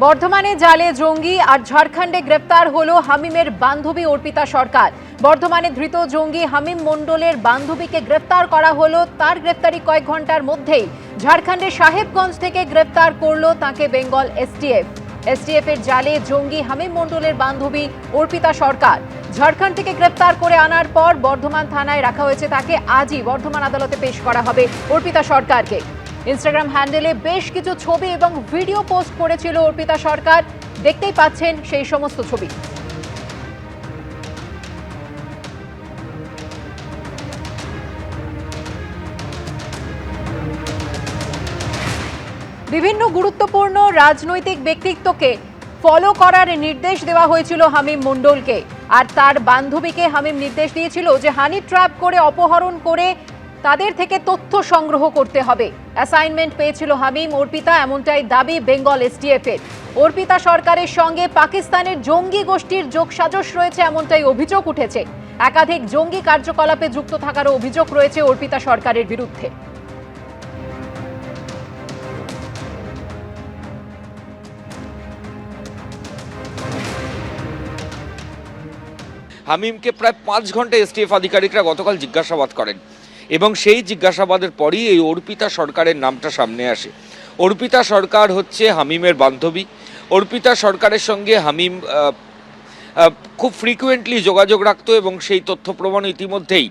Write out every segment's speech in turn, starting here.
বর্ধমানে জালে জঙ্গি আর ঝাড়খণ্ডে গ্রেপ্তার হলো হামিমের বান্ধবী অর্পিতা সরকার। বর্ধমানে ধৃত জঙ্গি হামিম মণ্ডলের বান্ধবীকে গ্রেপ্তার করা হলো। তার গ্রেপ্তারি কয়েক ঘন্টার মধ্যেই ঝাড়খণ্ডের সাহেবগঞ্জ থেকে গ্রেপ্তার করলো তাকে বেঙ্গল এসটিএফ। এসটিএফ এর জালে জঙ্গি হামিম মণ্ডলের বান্ধবী অর্পিতা সরকার ঝাড়খণ্ড থেকে গ্রেপ্তার করে আনার পর বর্ধমান থানায় রাখা হয়েছে তাকে। আজই বর্ধমান আদালতে পেশ করা হবে অর্পিতা সরকারকে। ইনস্টাগ্রাম হ্যান্ডেলে বেশ কিছু ছবি এবং ভিডিও পোস্ট করেছিল অর্পিতা সরকার। দেখতেই পাচ্ছেন সেই সমস্ত ছবি। বিভিন্ন গুরুত্বপূর্ণ রাজনৈতিক ব্যক্তিত্বকে ফলো করার নির্দেশ দেওয়া হয়েছিল হামিম মণ্ডলকে, আর তার বান্ধবীকে হামিম নির্দেশ দিয়েছিল যে হানি ট্র্যাপ করে অপহরণ করে তাদের থেকে তথ্য সংগ্রহ করতে হবে। অ্যাসাইনমেন্ট পেয়েছিল হামিম অর্পিতা, এমনটাই দাবি বেঙ্গল এসটিএফ এর। অর্পিতা সরকারের সঙ্গে পাকিস্তানের জঙ্গি গোষ্ঠীর যোগসাজশ রয়েছে এমনটাই অভিযোগ উঠেছে। একাধিক জঙ্গি কার্যকলাপে যুক্ত থাকারও অভিযোগ রয়েছে অর্পিতা সরকারের বিরুদ্ধে। হামিমকে প্রায় 5 ঘন্টা এসটিএফ আধিকারিকরা গতকাল জিজ্ঞাসাবাদ করেন এবং সেই জিজ্ঞাসাবাদের পরই এই অর্পিতা সরকারের নামটা সামনে আসে। অর্পিতা সরকার হচ্ছে হামিমের বান্ধবী। অর্পিতা সরকারের সঙ্গে হামিম খুব ফ্রিকুয়েন্টলি যোগাযোগ রাখতো এবং সেই তথ্য প্রমাণ ইতিমধ্যেই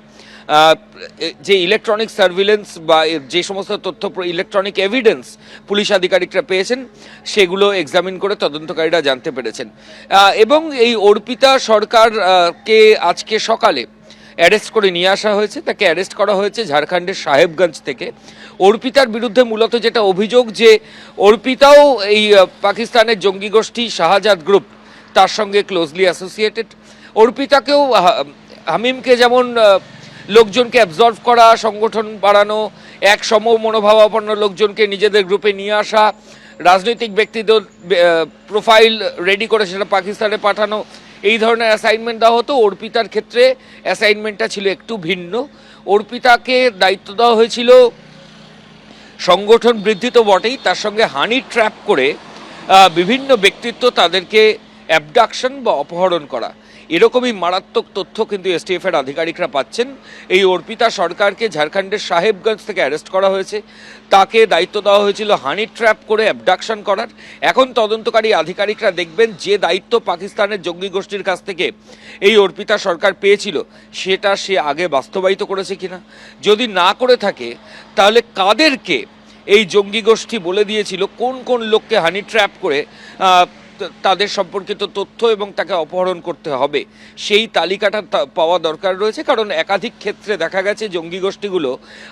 যে ইলেকট্রনিক সার্ভিলেন্স বা যে সমস্ত তথ্য ইলেকট্রনিক এভিডেন্স পুলিশ আধিকারিকরা পেয়েছেন সেগুলো এক্সামিন করে তদন্তকারীরা জানতে পেরেছেন। এবং এই অর্পিতা সরকারকে আজকে সকালে অ্যারেস্ট করে নিয়ে আসা হয়েছে। তাকে অ্যারেস্ট করা হয়েছে ঝাড়খণ্ডের সাহেবগঞ্জ থেকে। অর্পিতার বিরুদ্ধে মূলত যেটা অভিযোগ যে অর্পিতাও এই পাকিস্তানের জঙ্গি গোষ্ঠী শাহজাদ গ্রুপ তার সঙ্গে ক্লোজলি অ্যাসোসিয়েটেড। অর্পিতাকেও হামিমকে যেমন লোকজনকে অ্যাবজর্ভ করা, সংগঠন বাড়ানো, এক সম মনোভাবাপন্ন লোকজনকে নিজেদের গ্রুপে নিয়ে আসা, রাজনৈতিক ব্যক্তিদের প্রোফাইল রেডি করে সেটা পাকিস্তানে পাঠানো, এই ধরনের অ্যাসাইনমেন্ট দেওয়া হতো। অর্পিতার ক্ষেত্রে অ্যাসাইনমেন্টটা ছিল একটু ভিন্ন। অর্পিতাকে দায়িত্ব দেওয়া হয়েছিল সংগঠন বৃদ্ধি তো বটেই, তার সঙ্গে হানি ট্র্যাপ করে বিভিন্ন ব্যক্তিত্ব তাদেরকে অ্যাবডাকশন বা অপহরণ করা, এরকমই মারাত্মক তথ্য কিন্তু এসটিএফ এর আধিকারিকরা পাচ্ছেন। এই অর্পিতা সরকারকে ঝাড়খণ্ডের সাহেবগঞ্জ থেকে অ্যারেস্ট করা হয়েছে। তাকে দায়িত্ব দেওয়া হয়েছিল হানি ট্র্যাপ করে অ্যাবডাকশন করার। এখন তদন্তকারী আধিকারিকরা দেখবেন যে দায়িত্ব পাকিস্তানের জঙ্গি গোষ্ঠীর কাছ থেকে এই অর্পিতা সরকার পেয়েছিল সেটা সে আগে বাস্তবায়িত করেছে কিনা। যদি না করে থাকে তাহলে কাদেরকে এই জঙ্গি গোষ্ঠী বলে দিয়েছিল, কোন কোন লোককে হানি ট্র্যাপ করে তাদের সম্পর্কিত তথ্য এবং তাকে অপহরণ করতে হবে, সেই তালিকাটা পাওয়া দরকার রয়েছে। কারণ একাধিক ক্ষেত্রে দেখা গেছে জঙ্গি গোষ্ঠীগুলো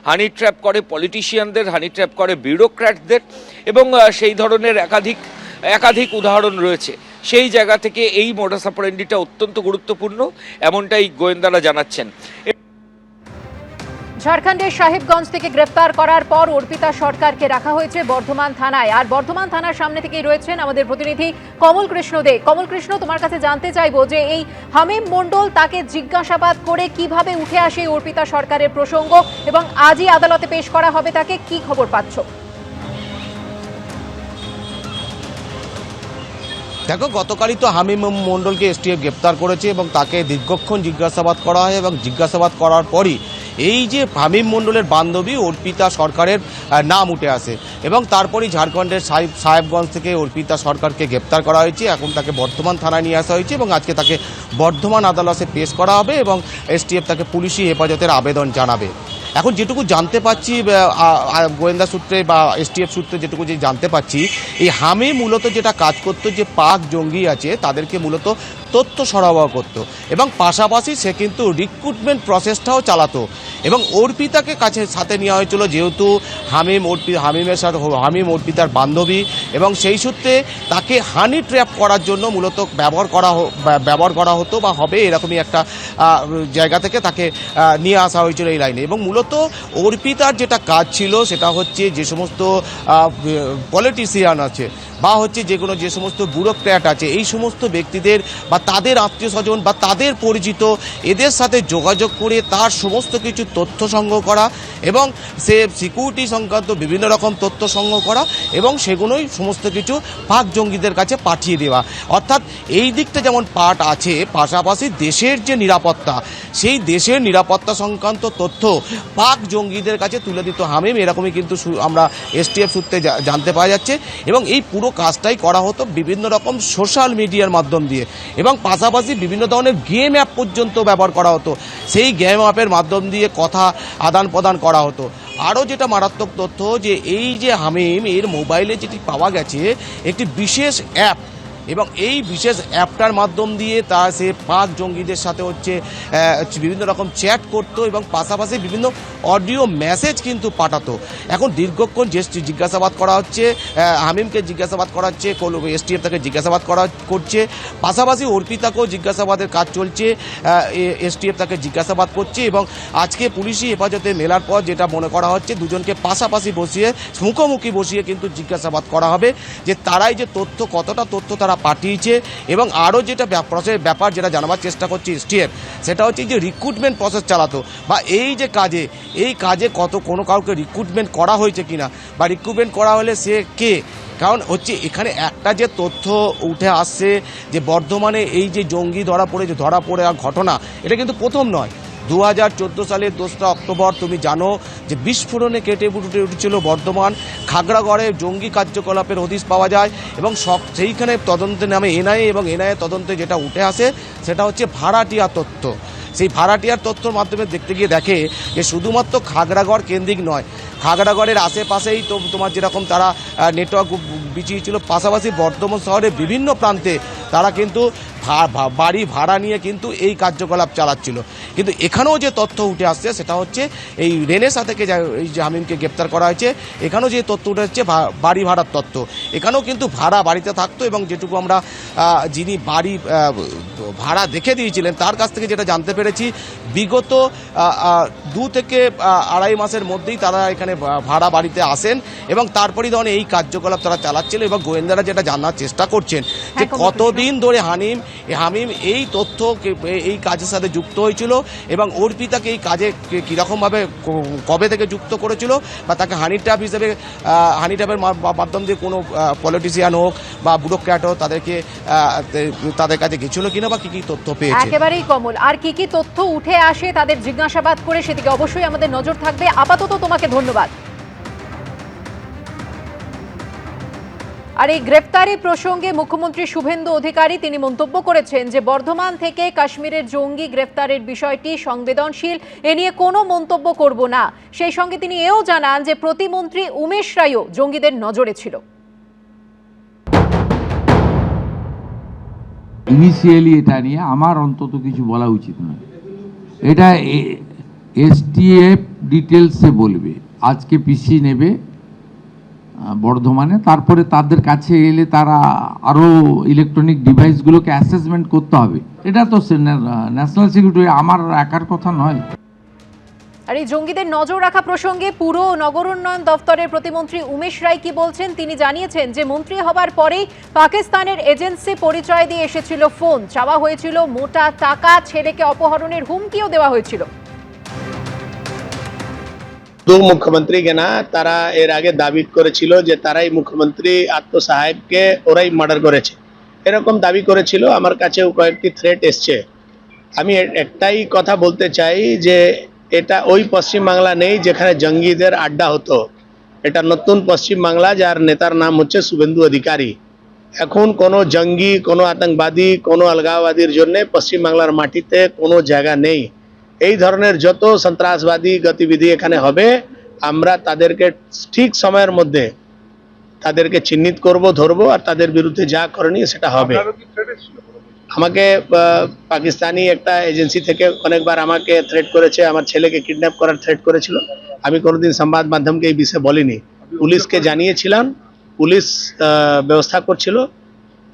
হানি ট্র্যাপ করে পলিটিশিয়ানদের, হানি ট্র্যাপ করে ব্যুরোক্র্যাটদের, এবং সেই ধরনের একাধিক উদাহরণ রয়েছে। সেই জায়গা থেকে এই মোডাস অপারেন্ডিটা অত্যন্ত গুরুত্বপূর্ণ, এমনটাই গোয়েন্দারা জানাচ্ছেন। ঝাড়খণ্ডের সাহেবগঞ্জ থেকে গ্রেফতার করার পর অর্পিতা সরকারকে রাখা হয়েছে বর্ধমান থানায়। আর বর্ধমান থানার সামনে থেকেই রয়েছেন আমাদের প্রতিনিধি কমল কৃষ্ণ দে। কমল কৃষ্ণ, তোমার কাছে জানতে চাইবো যে এই হামিম মণ্ডল তাকে জিজ্ঞাসাবাদ করে কিভাবে উঠে আসে অর্পিতা সরকারের প্রসঙ্গ, এবং আজই আদালতে পেশ করা হবে তাকে, কি খবর পাচ্ছ? দেখো, গতকালই তো হামিম মণ্ডলকে এসটিএফ গ্রেপ্তার করেছে এবং তাকে দীর্ঘক্ষণ জিজ্ঞাসাবাদ করা হয়, এবং জিজ্ঞাসাবাদ করার পরই এই যে হামিম মণ্ডলের বান্ধবী অর্পিতা সরকারের নাম উঠে আসে, এবং তারপরই ঝাড়খণ্ডের সাহেবগঞ্জ থেকে অর্পিতা সরকারকে গ্রেপ্তার করা হয়েছে। এখন তাকে বর্ধমান থানায় নিয়ে আসা হয়েছে এবং আজকে তাকে বর্ধমান আদালতে পেশ করা হবে এবং এসটিএফ তাকে পুলিশি হেফাজতের আবেদন জানাবে। এখন যেটুকু জানতে পাচ্ছি গোয়েন্দা সূত্রে বা এসটিএফ সূত্রে যেটুকু জানতে পাচ্ছি, এই হামিম মূলত যেটা কাজ করতো, যে পাক জঙ্গি আছে তাদেরকে মূলত তথ্য সরবরাহ করত, এবং পাশাপাশি সে কিন্তু রিক্রুটমেন্ট প্রসেসটাও চালাতো। এবং অর্পিতাকে সাথে নেওয়া হয়েছিল যেহেতু হামিম অর্পিতার বান্ধবী, এবং সেই সূত্রে তাকে হানি ট্র্যাপ করার জন্য মূলত ব্যবহার করা হতো বা হবে, এরকমই একটা জায়গা থেকে তাকে নিয়ে আসা হয়েছিল এই লাইনে। এবং মূলত অর্পিতার যেটা কাজ ছিল সেটা হচ্ছে যে সমস্ত পলিটিশিয়ান আছে বা হচ্ছে যে সমস্ত ব্যুরোক্র্যাট আছে, এই সমস্ত ব্যক্তিদের বা তাদের আত্মীয় স্বজন বা তাদের পরিচিত এদের সাথে যোগাযোগ করে তার সমস্ত কিছু তথ্য সংগ্রহ করা এবং সে সিকিউরিটি সংক্রান্ত বিভিন্ন রকম তথ্য সংগ্রহ করা এবং সেগুলোই সমস্ত কিছু পাক জঙ্গিদের কাছে পাঠিয়ে দেওয়া। অর্থাৎ এই দিকটা যেমন পার্ট আছে, পাশাপাশি দেশের যে নিরাপত্তা, সেই দেশের নিরাপত্তা সংক্রান্ত তথ্য পাক জঙ্গিদের কাছে তুলে দিত হামিম, এরকমই কিন্তু আমরা এসটিএফ সূত্রে জানতে পাওয়া যাচ্ছে। এবং এই পুরো কাজটাই করা হতো বিভিন্ন রকম সোশ্যাল মিডিয়ার মাধ্যম দিয়ে এবং পাশাপাশি বিভিন্ন ধরনের গেম অ্যাপ পর্যন্ত ব্যবহার করা হতো। সেই গেম অ্যাপের মাধ্যম দিয়ে কথা আদান প্রদান করা হতো। আরও যেটা মারাত্মক তথ্য, যে এই যে হামিম এর মোবাইলে যেটি পাওয়া গেছে একটি বিশেষ অ্যাপ, এবং এই বিশেষ অ্যাপটার মাধ্যম দিয়ে সে পাক জঙ্গিদের সাথে বিভিন্ন রকম চ্যাট করতো এবং পাশাপাশি বিভিন্ন অডিও মেসেজ কিন্তু পাঠাতো। এখন দীর্ঘক্ষণ যে জিজ্ঞাসাবাদ করা হচ্ছে, হামিমকে জিজ্ঞাসাবাদ করা হচ্ছে, এসটিএফ তাকে জিজ্ঞাসাবাদ করছে, পাশাপাশি অর্পিতাকেও জিজ্ঞাসাবাদের কাজ চলছে, এসটিএফ তাকে জিজ্ঞাসাবাদ করছে। এবং আজকে পুলিশি হেফাজতে মেলার পর যেটা মনে করা হচ্ছে, দুজনকে পাশাপাশি বসিয়ে মুখোমুখি বসিয়ে কিন্তু জিজ্ঞাসাবাদ করা হবে, যে তারাই যে কতটা তথ্য তারা পাঠিয়েছে। এবং আরও যেটা ব্যাপার যেটা জানাবার চেষ্টা করছে এসটিএফ, সেটা হচ্ছে যে রিক্রুটমেন্ট প্রসেস চালাতো বা এই কাজে কোনো কাউকে রিক্রুটমেন্ট করা হয়েছে কিনা, বা রিক্রুটমেন্ট করা হলে সে কে। কারণ হচ্ছে এখানে একটা যে তথ্য উঠে আসছে যে বর্ধমানে এই যে জঙ্গি ধরা পড়ে ঘটনা, এটা কিন্তু প্রথম নয়। 2014 সালের 2রা অক্টোবর তুমি জানো যে বিস্ফোরণে কেটে উঠেছিল বর্ধমান। খাগড়াগড়ে জঙ্গি কার্যকলাপের হদিশ পাওয়া যায় এবং সেইখানে তদন্তে নামে এনআইএ, এবং এনআইএ তদন্তে যেটা উঠে আসে সেটা হচ্ছে ভাড়াটিয়া তথ্য। সেই ভাড়াটিয়ার তথ্যর মাধ্যমে দেখতে গিয়ে দেখে যে শুধুমাত্র খাগড়াগড় কেন্দ্রিক নয়, খাগড়াগড়ের আশেপাশেই তো তোমার যেরকম তারা নেটওয়ার্ক বিছিয়েছিল, পাশাপাশি বর্ধমান শহরের বিভিন্ন প্রান্তে তারা কিন্তু বাড়ি ভাড়া নিয়ে কিন্তু এই কার্যকলাপ চালাচ্ছিল। কিন্তু এখানেও যে তথ্য উঠে আসছে সেটা হচ্ছে এই রেনেসা থেকে এই যে হামিমকে গ্রেপ্তার করা হয়েছে, এখানেও যে তথ্য উঠে আসছে বাড়ি ভাড়ার তথ্য, এখানেও কিন্তু বাড়িতে থাকতো। এবং যেটুকু আমরা যিনি বাড়ি ভাড়া দেখে দিয়েছিলেন তার কাছ থেকে যেটা জানতে পেরেছি, বিগত 2 থেকে 2.5 মাসের মধ্যেই তারা এখানে ভাড়া বাড়িতে আসেন এবং তারপরেই ধরনের এই কার্যকলাপ তারা চালাচ্ছিল। এবং গোয়েন্দারা যেটা জানার চেষ্টা করছেন যে কতদিন ধরে হামিম এই তথ্য এই কাজের সাথে যুক্ত হয়েছিল এবং অর্পিতাকে এই কাজে কীরকমভাবে কবে থেকে যুক্ত করেছিল, বা তাকে হানি ট্র্যাপের মাধ্যম দিয়ে কোনো পলিটিশিয়ান হোক বা ব্যুরোক্র্যাট হোক তাদের কাছে গেছিল কিনা, বা কি তথ্য পেয়েছে। একেবারেই কমল, আর কি তথ্য উঠে আসে তাদের জিজ্ঞাসাবাদ করে সেদিকে অবশ্যই আমাদের নজর থাকবে। আপাতত তোমাকে ধন্যবাদ। আর এই গ্রেফতারি প্রসঙ্গে মুখ্যমন্ত্রী শুভেন্দু অধিকারী তিনি মন্তব্য করেছেন যে বর্ধমান থেকে কাশ্মীরের জঙ্গি গ্রেফতারের বিষয়টি সংবেদনশীল, এ নিয়ে কোনো মন্তব্য করব না। সেই সঙ্গে তিনি এও জানান যে প্রতিমন্ত্রী উমেশ রায়ও জঙ্গিদের নজরে ছিল। ইনিশিয়ালি এটা নিয়ে আমার অন্তত কিছু বলা উচিত নয়, এটা এসটিএফ ডিটেলসে বলবে। আজকে পিসি নেবে বর্ধমানে, তারপরে তাদের কাছে এলে তারা আরও ইলেকট্রনিক ডিভাইসগুলোকে অ্যাসেসমেন্ট করতে হবে। এটা তো ন্যাশনাল সিকিউরিটি, আমার একার কথা নয়। আর এই জঙ্গিদের নজর রাখা প্রসঙ্গে পুর নগর উন্নয়ন দপ্তরের প্রতিমন্ত্রী উমেশ রায় কি বলছেন, তিনি জানিয়েছেন যে মন্ত্রী হবার পরেই পাকিস্তানের এজেন্সি পরিচয় দিয়ে এসেছিল ফোন, চাওয়া হয়েছিল মোটা টাকা, ছেলেকে অপহরণের হুমকিও দেওয়া হয়েছিল। মুখ্যমন্ত্রী কেনা তারা এর আগে দাবি করেছিল যে তারাই মুখ্যমন্ত্রী আত্মসাহেবকে ওরাই মার্ডার করেছে, এরকম দাবি করেছিল। আমার কাছেও কয়েকটি থ্রেট এসছে। আমি একটাই কথা বলতে চাই যে এটা ওই পশ্চিম বাংলা নেই যেখানে জঙ্গিদের আড্ডা হতো। এটা নতুন পশ্চিম বাংলা, যার নেতার নাম হচ্ছে শুভেন্দু অধিকারী। এখন কোনো জঙ্গি, কোনো আতঙ্কবাদী, কোনো আলগাওবাদীর জন্য পশ্চিম বাংলার মাটিতে কোনো জায়গা নেই। এই ধরনের যত সন্ত্রাসবাদী গতিবিধি এখানে হবে, আমরা তাদেরকে ঠিক সময়ের মধ্যে তাদেরকে চিহ্নিত করব, ধরবো, আর তাদের বিরুদ্ধে যা করণীয় সেটা হবে। আমাকে পাকিস্তানি একটা এজেন্সি থেকে অনেকবার আমাকে থ্রেট করেছে, আমার ছেলেকে কিডন্যাপ করার থ্রেট করেছিল। আমি কোনোদিন সংবাদ মাধ্যমকে এই বিষয়ে বলিনি, পুলিশকে জানিয়েছিলাম, পুলিশ ব্যবস্থা করছিল।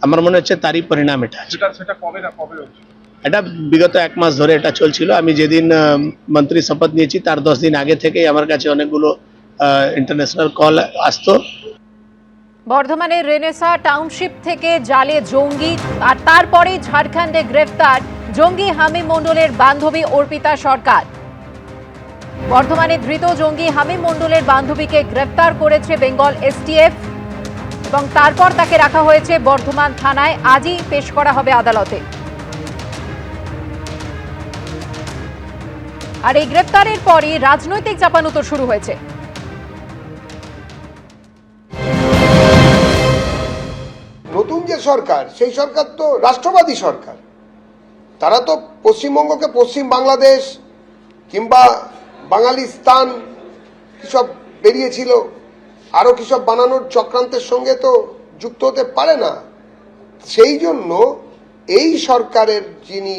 আমার মনে হচ্ছে তারই পরিণাম এটা। এটা বিগত 1 মাস ধরে এটা চলছিল। আমি যেদিন মন্ত্রী শপথ নিয়েছি তার 10 দিন আগে থেকেই আমার কাছে অনেকগুলো ইন্টারন্যাশনাল কল আসতো। বর্ধমানের রেনেসা টাউনশিপ থেকে জালে জঙ্গি আর তারপরেই ঝাড়খণ্ডে গ্রেফতার জঙ্গি হামিম মণ্ডলের বান্ধবী অর্পিতা সরকার। বর্ধমানে ধৃত জঙ্গি হামিম মণ্ডলের বান্ধবীকে গ্রেফতার করেছে বেঙ্গল এসটিএফ এবং তারপর তাকে রাখা হয়েছে বর্ধমান থানায়। আজই পেশ করা হবে আদালতে। আর এই গ্রেফতারের পরই রাজনৈতিক চাপানুতর শুরু হয়েছে। নতুন যে সরকার, সেই সরকার তো রাষ্ট্রবাদী সরকার। তারা তো পশ্চিমবঙ্গকে পশ্চিম বাংলাদেশ কিংবা বাঙালিস্তান কিসব বেরিয়েছিল, আরও কিসব বানানোর চক্রান্তের সঙ্গে তো যুক্ত হতে পারে না। সেই জন্য এই সরকারের যিনি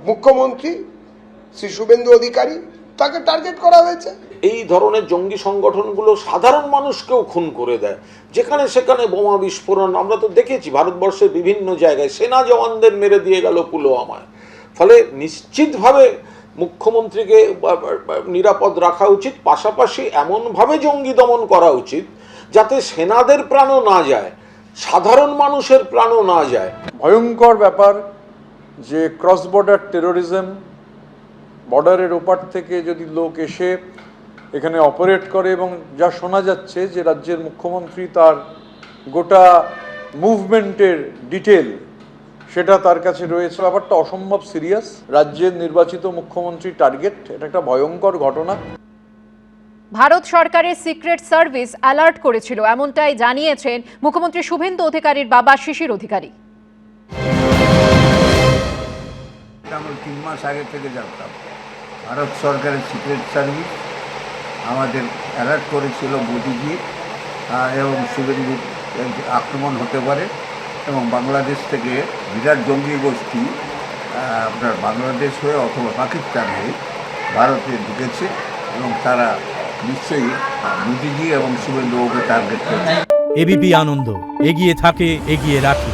মুখ্যমন্ত্রী শ্রী শুভেন্দু অধিকারী, তাকে টার্গেট করা হয়েছে। এই ধরনের জঙ্গি সংগঠনগুলো সাধারণ মানুষকেও খুন করে দেয়, যেখানে সেখানে বোমা বিস্ফোরণ আমরা তো দেখেছি ভারতবর্ষের বিভিন্ন জায়গায়। সেনা জওয়ানদের মেরে দিয়ে গেল পুলওয়ামায়। ফলে নিশ্চিতভাবে মুখ্যমন্ত্রীকে নিরাপদ রাখা উচিত, পাশাপাশি এমনভাবে জঙ্গি দমন করা উচিত যাতে সেনাদের প্রাণও না যায়, সাধারণ মানুষের প্রাণও না যায়। ভয়ঙ্কর ব্যাপার যে ক্রস বর্ডার টেরোরিজম, বর্ডারের ওপার থেকে যদি লোক এসে এখানে অপারেট করে, এবং যা শোনা যাচ্ছে যে রাজ্যের মুখ্যমন্ত্রী তার গোটা মুভমেন্টের ডিটেল সেটা তার কাছে রয়েছে। ব্যাপারটা অসম্ভব সিরিয়াস। রাজ্যের নির্বাচিত মুখ্যমন্ত্রী টার্গেট, এটা একটা ভয়ঙ্কর ঘটনা। ভারত সরকারের সিক্রেট সার্ভিস অ্যালার্ট করেছিল, এমনটাই জানিয়েছেন মুখ্যমন্ত্রী শুভেন্দু অধিকারীর বাবা শিশির অধিকারী। আমরা 3 মাস আগে থেকে জানতাম ভারত সরকারের সিক্রেট সার্ভিস আমাদের অ্যালার্ট করেছিল মোদিজি এবং শুভেন্দুর আক্রমণ হতে পারে, এবং বাংলাদেশ থেকে বিরাট জঙ্গি গোষ্ঠী আপনার বাংলাদেশ হয়ে অথবা পাকিস্তান হয়ে ভারতে ঢুকেছে, এবং তারা নিশ্চয়ই মোদিজি এবং শুভেন্দুকে টার্গেট করেছে। এবিপি আনন্দ, এগিয়ে থাকে, এগিয়ে রাখে।